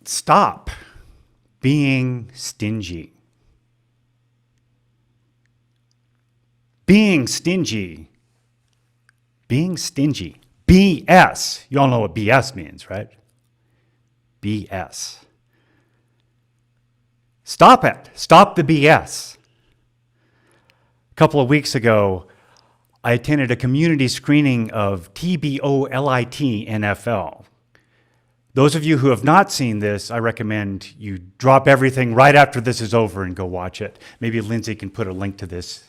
Stop being stingy. Being stingy. Being stingy. BS. You all know what BS means, right? BS. Stop it. Stop the BS. A couple of weeks ago, I attended a community screening of TBOLIT NFL. Those of you who have not seen this, I recommend you drop everything right after this is over and go watch it. Maybe Lindsay can put a link to this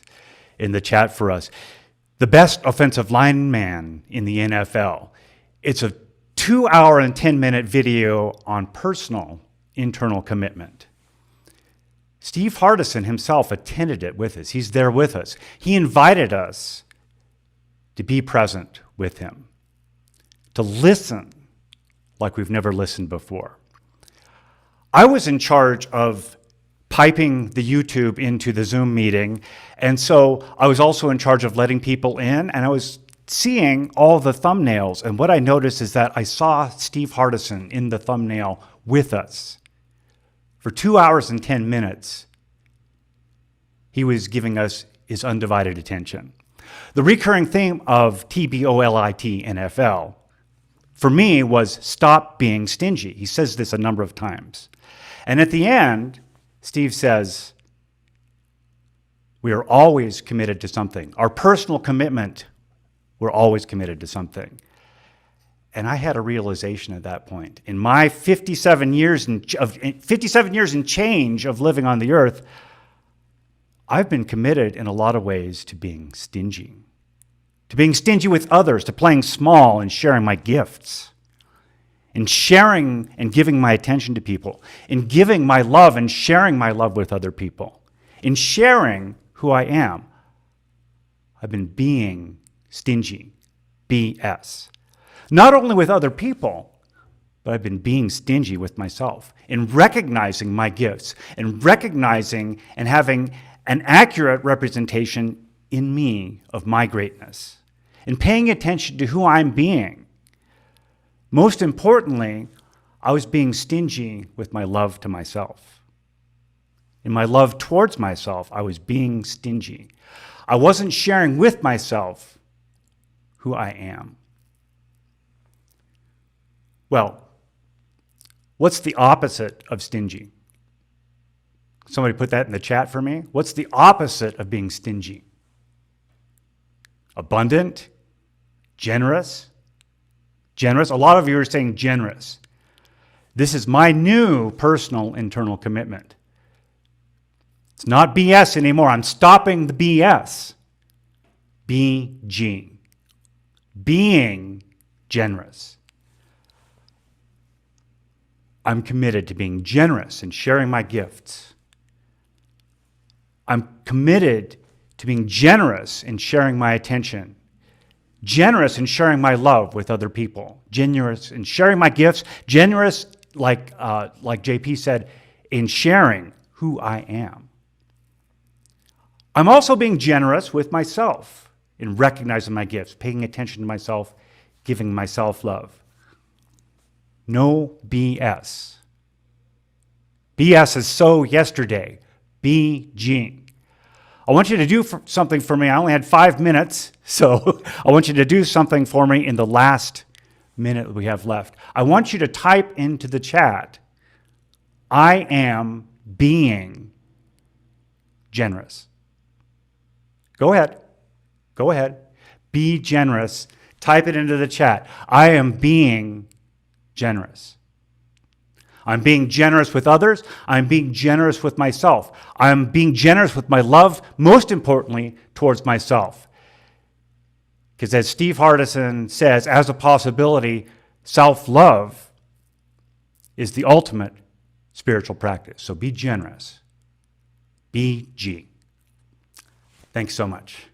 in the chat for us. The best offensive lineman in the NFL. It's a 2-hour and 10-minute video on personal internal commitment. Steve Hardison himself attended it with us. He's there with us. He invited us to be present with him, to listen like we've never listened before. I was in charge of piping the YouTube into the Zoom meeting, and so I was also in charge of letting people in, and I was seeing all the thumbnails, and what I noticed is that I saw Steve Hardison in the thumbnail with us. For 2 hours and 10 minutes, he was giving us his undivided attention. The recurring theme of TBOLIT NFL for me was stop being stingy. He says this a number of times. And at the end, Steve says, we are always committed to something. Our personal commitment, we're always committed to something. And I had a realization at that point. In my 57 years and change of living on the earth, I've been committed in a lot of ways to being stingy. To being stingy with others, to playing small and sharing my gifts, in sharing and giving my attention to people, in giving my love and sharing my love with other people, in sharing who I am. I've been being stingy, BS. Not only with other people, but I've been being stingy with myself, in recognizing my gifts, and recognizing and having an accurate representation in me of my greatness, and paying attention to who I'm being. Most importantly, I was being stingy with my love to myself. In my love towards myself, I was being stingy. I wasn't sharing with myself who I am. Well, what's the opposite of stingy? Somebody put that in the chat for me. What's the opposite of being stingy? Abundant? Generous? Generous? A lot of you are saying generous. This is my new personal internal commitment. It's not BS anymore. I'm stopping the BS. BG. Being generous. I'm committed to being generous and sharing my gifts. I'm committed to being generous in sharing my attention, generous in sharing my love with other people, generous in sharing my gifts, generous, like JP said, in sharing who I am. I'm also being generous with myself in recognizing my gifts, paying attention to myself, giving myself love. No BS. BS is so yesterday. BG. I want you to do something for me. I only had 5 minutes, so I want you to do something for me in the last minute we have left. I want you to type into the chat, I am being generous. Go ahead. Go ahead. Be generous. Type it into the chat. I am being generous. I'm being generous with others. I'm being generous with myself. I'm being generous with my love, most importantly, towards myself. Because as Steve Hardison says, as a possibility, self-love is the ultimate spiritual practice. So be generous. BG. Thanks so much.